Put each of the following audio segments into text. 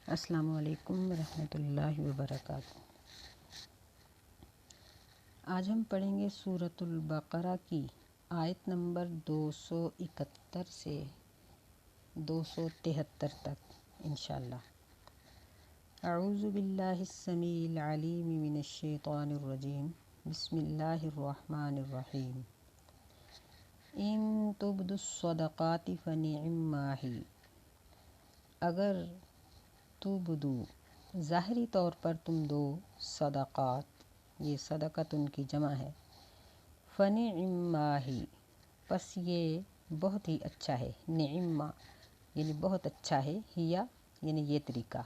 السلام علیکم ورحمۃ اللہ وبرکاتہ۔ آج ہم پڑھیں گے سورۃ البقرہ کی آیت نمبر 271 سے 273 تک انشاءاللہ۔ اعوذ باللہ السمیع العلیم من الشیطان الرجیم، بسم اللہ الرحمن الرحیم۔ ان تبدوا الصدقات فنعما ہی، اگر تبدو ظاہری طور پر تم دو صدقات، یہ صدقت ان کی جمع ہے، فنعما ہی، پس یہ بہت ہی اچھا ہے، نعما یعنی بہت اچھا ہے، ہیا یعنی یہ طریقہ،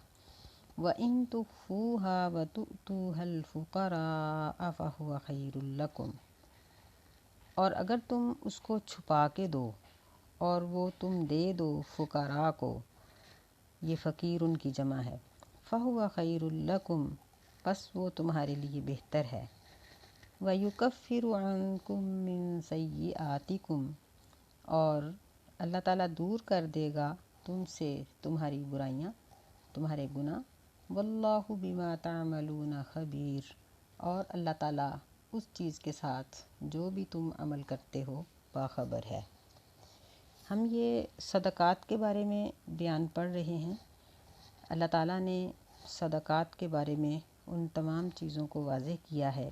وَإِن تُخْفُوهَا وَتُؤْتُوهَا الْفُقَرَاءَ فَهُوَ خَيْرٌ لَكُمْ، اور اگر تم اس کو چھپا کے دو اور وہ تم دے دو فقراء کو، یہ فقیر ان کی جمع ہے، فَهُوَ خَيْرٌ لَكُمْ، پس وہ تمہارے لیے بہتر ہے، وَيُكَفِّرُ عَنْكُم مِّن سَيِّئَاتِكُمْ، اور اللہ تعالیٰ دور کر دے گا تم سے تمہاری برائیاں، تمہارے گناہ، وَاللَّهُ بِمَا تَعْمَلُونَ خَبِيرٌ، اور اللہ تعالیٰ اس چیز کے ساتھ جو بھی تم عمل کرتے ہو باخبر ہے۔ ہم یہ صدقات کے بارے میں بیان پڑھ رہے ہیں۔ اللہ تعالیٰ نے صدقات کے بارے میں ان تمام چیزوں کو واضح کیا ہے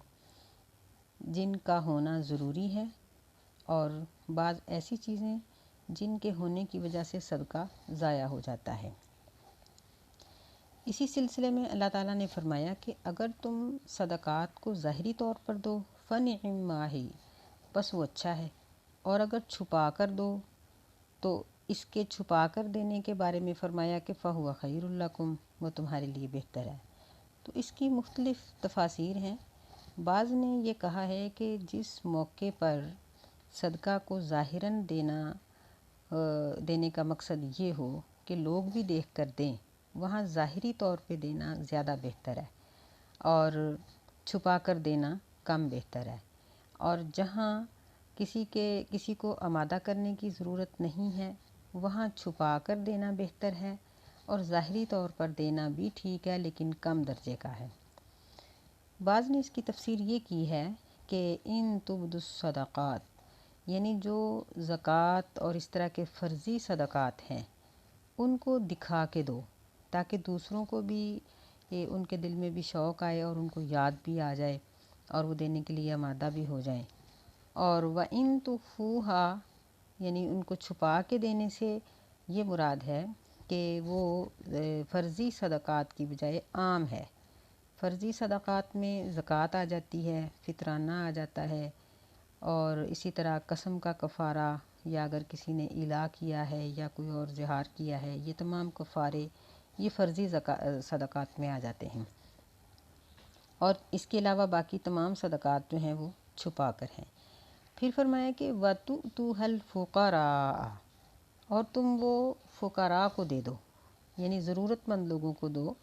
جن کا ہونا ضروری ہے، اور بعض ایسی چیزیں جن کے ہونے کی وجہ سے صدقہ ضائع ہو جاتا ہے۔ اسی سلسلے میں اللہ تعالیٰ نے فرمایا کہ اگر تم صدقات کو ظاہری طور پر دو فنعما ہی، بس وہ اچھا ہے، اور اگر چھپا کر دو تو اس کے چھپا کر دینے کے بارے میں فرمایا کہ فَهُوَ خَيْرٌ لَكُمْ، وہ تمہارے لیے بہتر ہے۔ تو اس کی مختلف تفاسیر ہیں۔ بعض نے یہ کہا ہے کہ جس موقع پر صدقہ کو ظاہراً دینے کا مقصد یہ ہو کہ لوگ بھی دیکھ کر دیں، وہاں ظاہری طور پہ دینا زیادہ بہتر ہے، اور چھپا کر دینا کم بہتر ہے، اور جہاں کسی کو آمادہ کرنے کی ضرورت نہیں ہے وہاں چھپا کر دینا بہتر ہے، اور ظاہری طور پر دینا بھی ٹھیک ہے لیکن کم درجے کا ہے۔ بعض نے اس کی تفسیر یہ کی ہے کہ ان تبدوا الصدقات، یعنی جو زکوٰۃ اور اس طرح کے فرضی صدقات ہیں ان کو دکھا کے دو تاکہ دوسروں کو بھی ان کے دل میں بھی شوق آئے اور ان کو یاد بھی آ جائے اور وہ دینے کے لیے آمادہ بھی ہو جائیں۔ اور وَإِن تُخْفُوهَا، یعنی ان کو چھپا کے دینے سے یہ مراد ہے کہ وہ فرضی صدقات کی بجائے عام ہے۔ فرضی صدقات میں زکوٰۃ آ جاتی ہے، فطرانہ آ جاتا ہے، اور اسی طرح قسم کا کفارہ، یا اگر کسی نے الا کیا ہے یا کوئی اور زہار کیا ہے، یہ تمام کفارے یہ فرضی صدقات میں آ جاتے ہیں، اور اس کے علاوہ باقی تمام صدقات جو ہیں وہ چھپا کر ہیں۔ پھر فرمایا کہ وَتُؤْتُوهَا الْفُقَرَاءَ، اور تم وہ فقراء کو دے دو، یعنی ضرورت مند لوگوں کو دو۔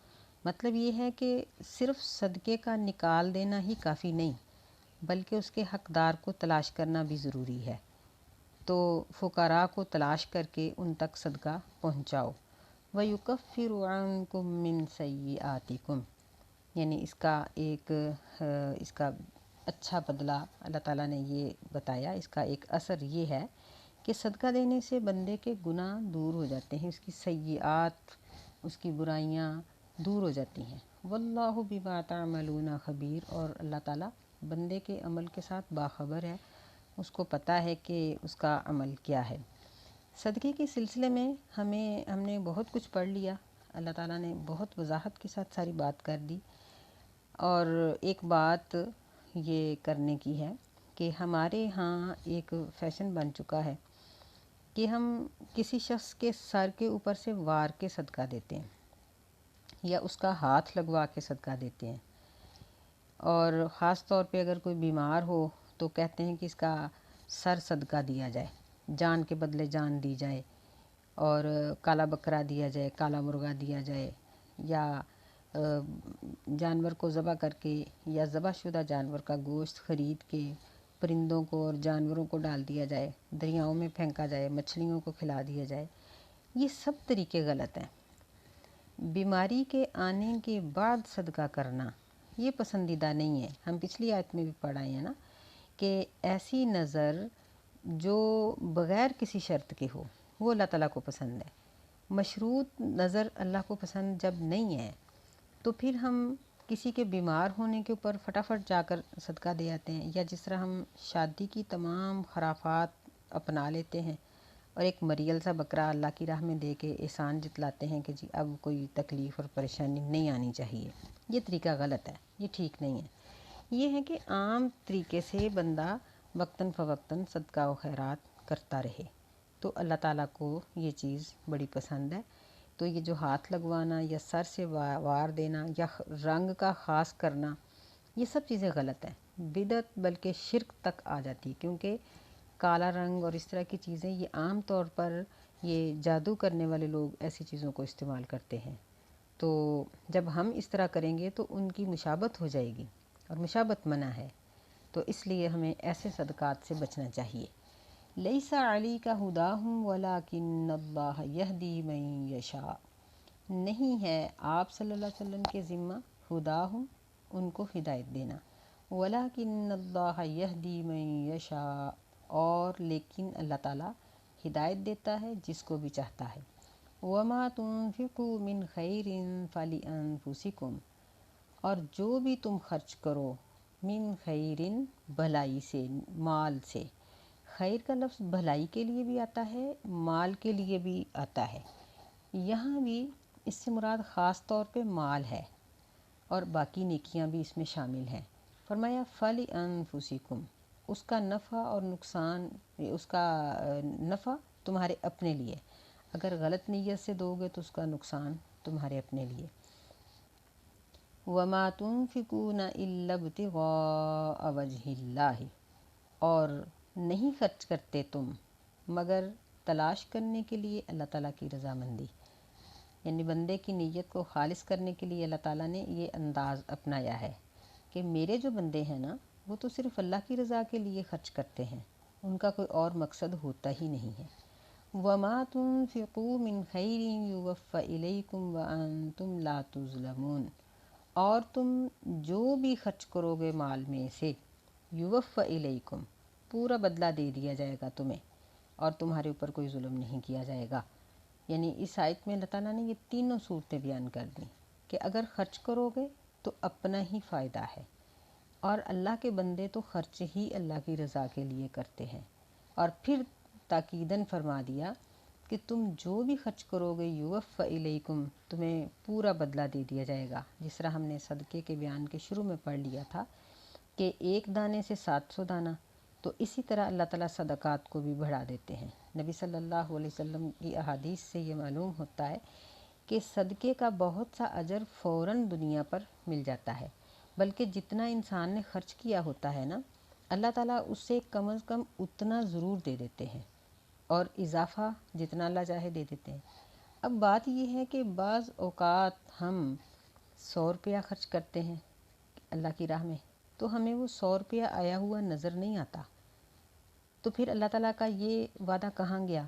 مطلب یہ ہے کہ صرف صدقے کا نکال دینا ہی کافی نہیں، بلکہ اس کے حقدار کو تلاش کرنا بھی ضروری ہے، تو فقراء کو تلاش کر کے ان تک صدقہ پہنچاؤ۔ وَيُكَفِّرُ عَنْكُم مِّن سَيِّئَاتِكُمْ، یعنی اس کا اچھا بدلہ اللہ تعالیٰ نے یہ بتایا، اس کا ایک اثر یہ ہے کہ صدقہ دینے سے بندے کے گناہ دور ہو جاتے ہیں، اس کی سیئات، اس کی برائیاں دور ہو جاتی ہیں۔ واللہ بما تعملون خبیر، اور اللہ تعالیٰ بندے کے عمل کے ساتھ باخبر ہے، اس کو پتہ ہے کہ اس کا عمل کیا ہے۔ صدقے کے سلسلے میں ہم نے بہت کچھ پڑھ لیا، اللہ تعالیٰ نے بہت وضاحت کے ساتھ ساری بات کر دی، اور ایک بات یہ کرنے کی ہے کہ ہمارے ہاں ایک فیشن بن چکا ہے کہ ہم کسی شخص کے سر کے اوپر سے وار کے صدقہ دیتے ہیں، یا اس کا ہاتھ لگوا کے صدقہ دیتے ہیں، اور خاص طور پہ اگر کوئی بیمار ہو تو کہتے ہیں کہ اس کا سر صدقہ دیا جائے، جان کے بدلے جان دی جائے، اور کالا بکرا دیا جائے، کالا مرغا دیا جائے، یا جانور کو ذبح کر کے یا ذبح شدہ جانور کا گوشت خرید کے پرندوں کو اور جانوروں کو ڈال دیا جائے، دریاؤں میں پھینکا جائے، مچھلیوں کو کھلا دیا جائے۔ یہ سب طریقے غلط ہیں۔ بیماری کے آنے کے بعد صدقہ کرنا یہ پسندیدہ نہیں ہے۔ ہم پچھلی آیت میں بھی پڑھائے ہیں نا کہ ایسی نظر جو بغیر کسی شرط کے ہو وہ اللہ تعالیٰ کو پسند ہے۔ مشروط نظر اللہ کو پسند جب نہیں ہے تو پھر ہم کسی کے بیمار ہونے کے اوپر فٹافٹ جا کر صدقہ دے آتے ہیں، یا جس طرح ہم شادی کی تمام خرافات اپنا لیتے ہیں اور ایک مریل سا بکرا اللہ کی راہ میں دے کے احسان جتلاتے ہیں کہ جی اب کوئی تکلیف اور پریشانی نہیں آنی چاہیے۔ یہ طریقہ غلط ہے، یہ ٹھیک نہیں ہے۔ یہ ہے کہ عام طریقے سے بندہ وقتاً فوقتاً صدقہ و خیرات کرتا رہے، تو اللہ تعالیٰ کو یہ چیز بڑی پسند ہے۔ تو یہ جو ہاتھ لگوانا یا سر سے وار دینا یا رنگ کا خاص کرنا، یہ سب چیزیں غلط ہیں، بدعت بلکہ شرک تک آ جاتی ہے، کیونکہ کالا رنگ اور اس طرح کی چیزیں یہ عام طور پر یہ جادو کرنے والے لوگ ایسی چیزوں کو استعمال کرتے ہیں۔ تو جب ہم اس طرح کریں گے تو ان کی مشابت ہو جائے گی، اور مشابت منع ہے، تو اس لیے ہمیں ایسے صدقات سے بچنا چاہیے۔ لیس علیک ھداھم ولکن اللہ یہدی من یشاء، نہیں ہے آپ صلی اللہ علیہ وسلم کے ذمہ ھداھم ان کو ہدایت دینا، ولکن اللہ یہدی من یشاء، اور لیکن اللہ تعالیٰ ہدایت دیتا ہے جس کو بھی چاہتا ہے۔ وما تنفقوا من خیر فلانفسکم، اور جو بھی تم خرچ کرو من خیر بھلائی سے، مال سے، خیر کا لفظ بھلائی کے لیے بھی آتا ہے، مال کے لیے بھی آتا ہے۔ یہاں بھی اس سے مراد خاص طور پہ مال ہے، اور باقی نیکیاں بھی اس میں شامل ہیں۔ فرمایا فَلِأَنفُسِكُمْ، اس کا نفع اور نقصان، اس کا نفع تمہارے اپنے لیے، اگر غلط نیت سے دو گے تو اس کا نقصان تمہارے اپنے لیے۔ وَمَا تُنْفِقُونَ إِلَّا ابْتِغَاءَ وَجْهِ اللَّهِ، اور نہیں خرچ کرتے تم مگر تلاش کرنے کے لیے اللہ تعالیٰ کی رضامندی، یعنی بندے کی نیت کو خالص کرنے کے لیے اللہ تعالیٰ نے یہ انداز اپنایا ہے کہ میرے جو بندے ہیں نا وہ تو صرف اللہ کی رضا کے لیے خرچ کرتے ہیں، ان کا کوئی اور مقصد ہوتا ہی نہیں ہے۔ وَمَا تُنْفِقُوا مِنْ خَيْرٍ يُوَفَّ إِلَيْكُمْ وَأَنْتُمْ لَا تُظْلَمُونَ، اور تم جو بھی خرچ کرو گے مال میں سے، یوفَّ إِلَيْكُمْ، پورا بدلہ دے دیا جائے گا تمہیں، اور تمہارے اوپر کوئی ظلم نہیں کیا جائے گا۔ یعنی اس آیت میں اللہ تعالیٰ نے یہ تینوں صورتیں بیان کر دیں کہ اگر خرچ کرو گے تو اپنا ہی فائدہ ہے، اور اللہ کے بندے تو خرچ ہی اللہ کی رضا کے لیے کرتے ہیں، اور پھر تاکیداً فرما دیا کہ تم جو بھی خرچ کرو گے یوفَّ إِلَيْكُمْ، تمہیں پورا بدلہ دے دیا جائے گا۔ جس طرح ہم نے صدقے کے بیان کے شروع میں پڑھ لیا تھا کہ 1 دانے سے 700 دانہ، تو اسی طرح اللہ تعالیٰ صدقات کو بھی بڑھا دیتے ہیں۔ نبی صلی اللہ علیہ وسلم کی احادیث سے یہ معلوم ہوتا ہے کہ صدقے کا بہت سا اجر فوراً دنیا پر مل جاتا ہے، بلکہ جتنا انسان نے خرچ کیا ہوتا ہے نا، اللہ تعالیٰ اس سے کم از کم اتنا ضرور دے دیتے ہیں، اور اضافہ جتنا اللہ چاہے دے دیتے ہیں۔ اب بات یہ ہے کہ بعض اوقات ہم 100 روپیہ خرچ کرتے ہیں اللہ کی راہ میں، تو ہمیں وہ 100 روپیہ آیا ہوا نظر نہیں آتا، تو پھر اللہ تعالیٰ کا یہ وعدہ کہاں گیا؟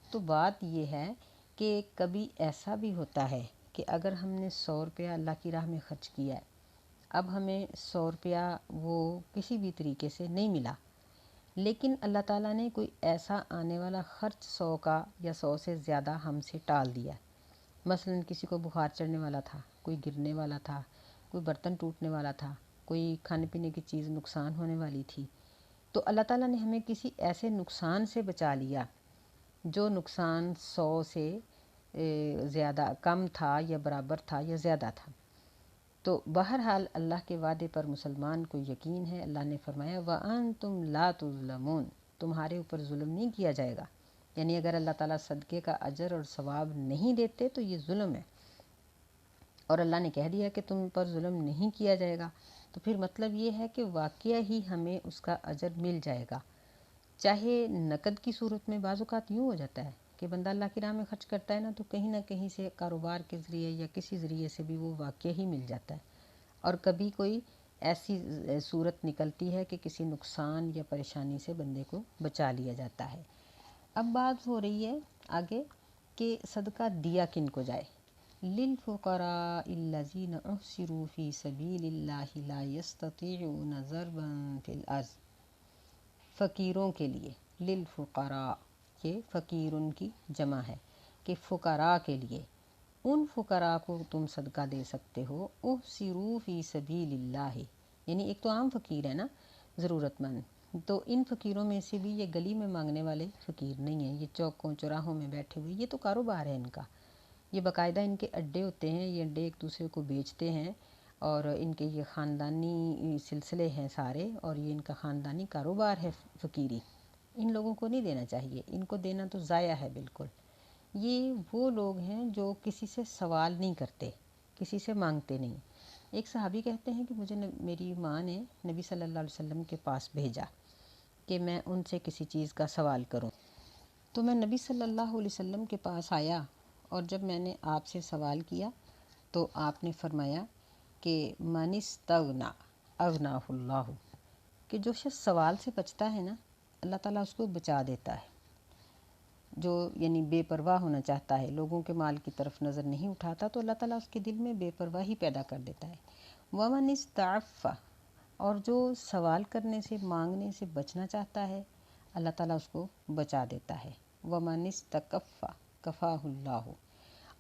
تو بات یہ ہے کہ کبھی ایسا بھی ہوتا ہے کہ اگر ہم نے 100 روپیہ اللہ کی راہ میں خرچ کیا ہے، اب ہمیں 100 روپیہ وہ کسی بھی طریقے سے نہیں ملا، لیکن اللہ تعالیٰ نے کوئی ایسا آنے والا خرچ 100 کا یا 100 سے زیادہ ہم سے ٹال دیا۔ مثلاً کسی کو بخار چڑھنے والا تھا، کوئی گرنے والا تھا، کوئی برتن ٹوٹنے والا تھا، کوئی کھانے پینے کی چیز نقصان ہونے والی تھی، تو اللہ تعالیٰ نے ہمیں کسی ایسے نقصان سے بچا لیا جو نقصان 100 سے زیادہ کم تھا یا برابر تھا یا زیادہ تھا۔ تو بہرحال اللہ کے وعدے پر مسلمان کو یقین ہے۔ اللہ نے فرمایا وَأَنْتُمْ لَا تُظْلَمُونَ، تمہارے اوپر ظلم نہیں کیا جائے گا، یعنی اگر اللہ تعالیٰ صدقے کا اجر اور ثواب نہیں دیتے تو یہ ظلم ہے، اور اللہ نے کہہ دیا کہ تم پر ظلم نہیں کیا جائے گا، تو پھر مطلب یہ ہے کہ واقعہ ہی ہمیں اس کا اجر مل جائے گا۔ چاہے نقد کی صورت میں بعض اوقات یوں ہو جاتا ہے کہ بندہ اللہ کی راہ میں خرچ کرتا ہے نا، تو کہیں نہ کہیں سے کاروبار کے ذریعے یا کسی ذریعے سے بھی وہ واقعہ ہی مل جاتا ہے، اور کبھی کوئی ایسی صورت نکلتی ہے کہ کسی نقصان یا پریشانی سے بندے کو بچا لیا جاتا ہے۔ اب بات ہو رہی ہے آگے کہ صدقہ دیا کن کو جائے۔ للفقراء الذین احصروا فی سبیل اللہ لا یستطیعون ضربا فی الارض، فقیروں کے لیے، للفقراء، یہ فقیرن کی جمع ہے کہ فقراء کے لیے، ان فقراء کو تم صدقہ دے سکتے ہو، احصروا فی سبیل اللہ، یعنی ایک تو عام فقیر ہے نا، ضرورت مند، تو ان فقیروں میں سے بھی یہ گلی میں مانگنے والے فقیر نہیں ہیں، یہ چوکوں چوراہوں میں بیٹھے ہوئے، یہ تو کاروبار ہے ان کا، یہ باقاعدہ ان کے اڈے ہوتے ہیں، یہ اڈے ایک دوسرے کو بیچتے ہیں، اور ان کے یہ خاندانی سلسلے ہیں سارے، اور یہ ان کا خاندانی کاروبار ہے فقیری، ان لوگوں کو نہیں دینا چاہیے، ان کو دینا تو ضائع ہے بالکل۔ یہ وہ لوگ ہیں جو کسی سے سوال نہیں کرتے، کسی سے مانگتے نہیں۔ ایک صحابی کہتے ہیں کہ مجھے میری ماں نے نبی صلی اللہ علیہ وسلم کے پاس بھیجا کہ میں ان سے کسی چیز کا سوال کروں، تو میں نبی صلی اللہ علیہ وسلم کے پاس آیا، اور جب میں نے آپ سے سوال کیا تو آپ نے فرمایا کہ من استغنی اغناہ اللہ، کہ جو شخص سوال سے بچتا ہے نا، اللہ تعالیٰ اس کو بچا دیتا ہے۔ جو یعنی بے پرواہ ہونا چاہتا ہے، لوگوں کے مال کی طرف نظر نہیں اٹھاتا، تو اللہ تعالیٰ اس کے دل میں بے پرواہی پیدا کر دیتا ہے۔ ومن استعف، اور جو سوال کرنے سے، مانگنے سے بچنا چاہتا ہے، اللہ تعالیٰ اس کو بچا دیتا ہے۔ ومن استکف کفاہ اللہ،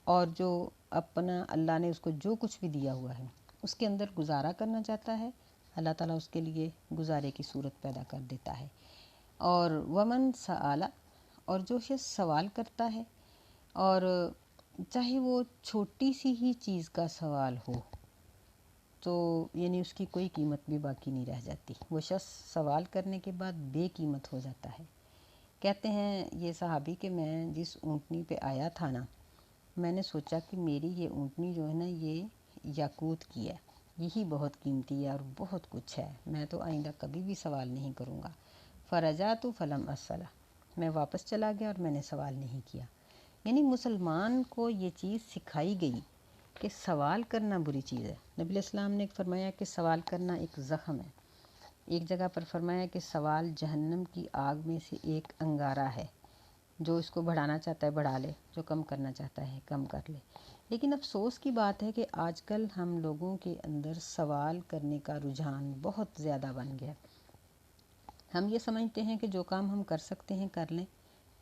اور جو اپنا اللہ نے اس کو جو کچھ بھی دیا ہوا ہے اس کے اندر گزارا کرنا چاہتا ہے، اللہ تعالیٰ اس کے لیے گزارے کی صورت پیدا کر دیتا ہے۔ اور ومن سآل، اور جو شخص سوال کرتا ہے، اور چاہے وہ چھوٹی سی ہی چیز کا سوال ہو، تو یعنی اس کی کوئی قیمت بھی باقی نہیں رہ جاتی، وہ شخص سوال کرنے کے بعد بے قیمت ہو جاتا ہے۔ کہتے ہیں یہ صحابی کہ میں جس اونٹنی پہ آیا تھا نا، میں نے سوچا کہ میری یہ اونٹنی جو ہے نا، یہ یاقوت کی ہے، یہی بہت قیمتی ہے اور بہت کچھ ہے، میں تو آئندہ کبھی بھی سوال نہیں کروں گا۔ فرجعت فلم اسأل، میں واپس چلا گیا اور میں نے سوال نہیں کیا۔ یعنی مسلمان کو یہ چیز سکھائی گئی کہ سوال کرنا بری چیز ہے۔ نبی علیہ السلام نے فرمایا کہ سوال کرنا ایک زخم ہے، ایک جگہ پر فرمایا کہ سوال جہنم کی آگ میں سے ایک انگارہ ہے، جو اس کو بڑھانا چاہتا ہے بڑھا لے، جو کم کرنا چاہتا ہے کم کر لے۔ لیکن افسوس کی بات ہے کہ آج کل ہم لوگوں کے اندر سوال کرنے کا رجحان بہت زیادہ بن گیا۔ ہم یہ سمجھتے ہیں کہ جو کام ہم کر سکتے ہیں کر لیں،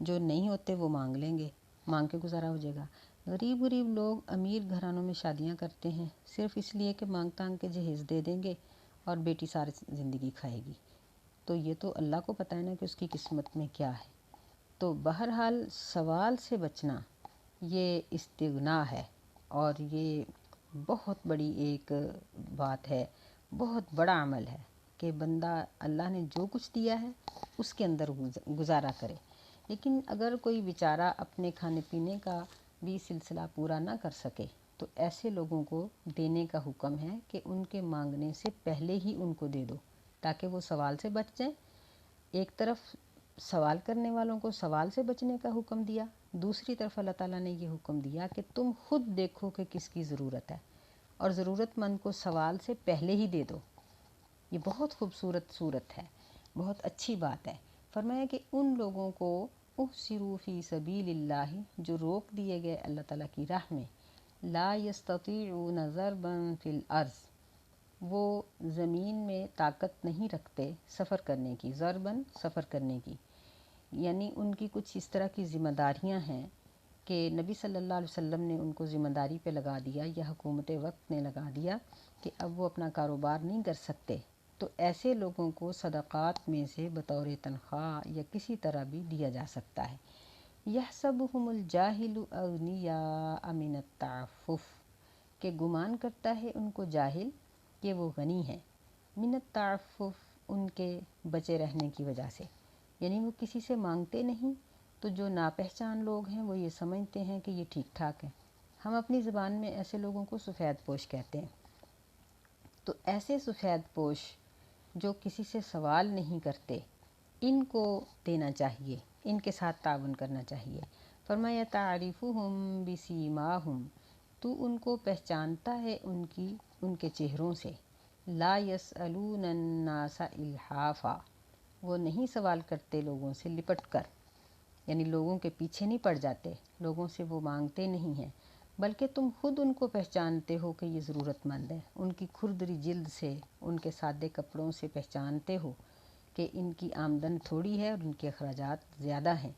جو نہیں ہوتے وہ مانگ لیں گے، مانگ کے گزارا ہو جائے گا۔ غریب غریب لوگ امیر گھرانوں میں شادیاں کرتے ہیں صرف اس لیے کہ مانگ تانگ کے جہیز دے دیں گے اور بیٹی ساری زندگی کھائے گی، تو یہ تو اللہ کو پتہ ہے نا کہ اس کی قسمت میں کیا ہے۔ تو بہرحال سوال سے بچنا یہ استغنا ہے، اور یہ بہت بڑی ایک بات ہے، بہت بڑا عمل ہے کہ بندہ اللہ نے جو کچھ دیا ہے اس کے اندر گزارا کرے۔ لیکن اگر کوئی بیچارہ اپنے کھانے پینے کا بھی سلسلہ پورا نہ کر سکے، تو ایسے لوگوں کو دینے کا حکم ہے کہ ان کے مانگنے سے پہلے ہی ان کو دے دو، تاکہ وہ سوال سے بچ جائیں۔ ایک طرف سوال کرنے والوں کو سوال سے بچنے کا حکم دیا، دوسری طرف اللہ تعالیٰ نے یہ حکم دیا کہ تم خود دیکھو کہ کس کی ضرورت ہے، اور ضرورت مند کو سوال سے پہلے ہی دے دو۔ یہ بہت خوبصورت صورت ہے، بہت اچھی بات ہے۔ فرمایا کہ ان لوگوں کو احصروا فی سبیل اللہ، جو روک دیے گئے اللہ تعالیٰ کی راہ میں، لا یستطیعون ضربا فی الارض، وہ زمین میں طاقت نہیں رکھتے سفر کرنے کی، ضرباً سفر کرنے کی، یعنی ان کی کچھ اس طرح کی ذمہ داریاں ہیں کہ نبی صلی اللہ علیہ وسلم نے ان کو ذمہ داری پہ لگا دیا، یا حکومت وقت نے لگا دیا کہ اب وہ اپنا کاروبار نہیں کر سکتے، تو ایسے لوگوں کو صدقات میں سے بطور تنخواہ یا کسی طرح بھی دیا جا سکتا ہے۔ یحسبهم الجاہل اغنیاء من التعفف، کہ گمان کرتا ہے ان کو جاہل کہ وہ غنی ہیں، من التعفف، ان کے بچے رہنے کی وجہ سے، یعنی وہ کسی سے مانگتے نہیں، تو جو ناپہچان لوگ ہیں وہ یہ سمجھتے ہیں کہ یہ ٹھیک ٹھاک ہیں۔ ہم اپنی زبان میں ایسے لوگوں کو سفید پوش کہتے ہیں۔ تو ایسے سفید پوش جو کسی سے سوال نہیں کرتے، ان کو دینا چاہیے، ان کے ساتھ تعاون کرنا چاہیے۔ فرمایا تعریفہم بسیماہم، تو ان کو پہچانتا ہے ان کے چہروں سے۔ لا یسألون الناس الحافا، وہ نہیں سوال کرتے لوگوں سے لپٹ کر، یعنی لوگوں کے پیچھے نہیں پڑ جاتے، لوگوں سے وہ مانگتے نہیں ہیں۔ بلکہ تم خود ان کو پہچانتے ہو کہ یہ ضرورت مند ہے، ان کی کھردری جلد سے، ان کے سادے کپڑوں سے پہچانتے ہو کہ ان کی آمدن تھوڑی ہے اور ان کے اخراجات زیادہ ہیں،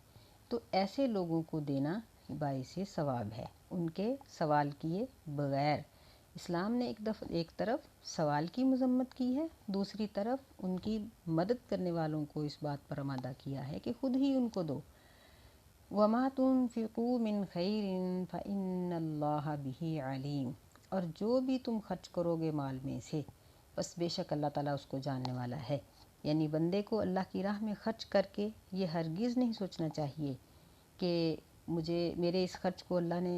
تو ایسے لوگوں کو دینا باعث ثواب ہے، ان کے سوال کیے بغیر۔ اسلام نے ایک طرف سوال کی مذمت کی ہے، دوسری طرف ان کی مدد کرنے والوں کو اس بات پر آمادہ کیا ہے کہ خود ہی ان کو دو۔ وَمَا تُنْفِقُوا مِنْ خَيْرٍ فَإِنَّ اللَّهَ بِهِ عَلِيمٌ، اور جو بھی تم خرچ کرو گے مال میں سے، بس بے شک اللہ تعالیٰ اس کو جاننے والا ہے۔ یعنی بندے کو اللہ کی راہ میں خرچ کر کے یہ ہرگز نہیں سوچنا چاہیے کہ میرے اس خرچ کو اللہ نے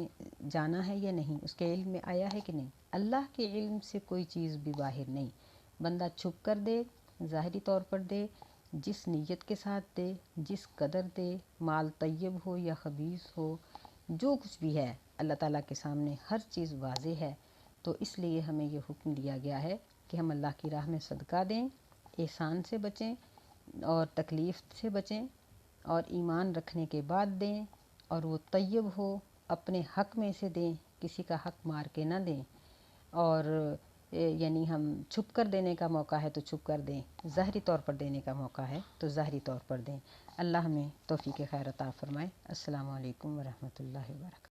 جانا ہے یا نہیں، اس کے علم میں آیا ہے کہ نہیں۔ اللہ کے علم سے کوئی چیز بھی باہر نہیں، بندہ چھپ کر دے، ظاہری طور پر دے، جس نیت کے ساتھ دے، جس قدر دے، مال طیب ہو یا خبیث ہو، جو کچھ بھی ہے اللہ تعالیٰ کے سامنے ہر چیز واضح ہے۔ تو اس لیے ہمیں یہ حکم دیا گیا ہے کہ ہم اللہ کی راہ میں صدقہ دیں، احسان سے بچیں اور تکلیف سے بچیں، اور ایمان رکھنے کے بعد دیں، اور وہ طیب ہو، اپنے حق میں سے دیں، کسی کا حق مار کے نہ دیں، اور یعنی ہم چھپ کر دینے کا موقع ہے تو چھپ کر دیں، ظاہری طور پر دینے کا موقع ہے تو ظاہری طور پر دیں۔ اللہ ہمیں توفیق خیر عطا فرمائے۔ السلام علیکم ورحمۃ اللہ وبرکاتہ۔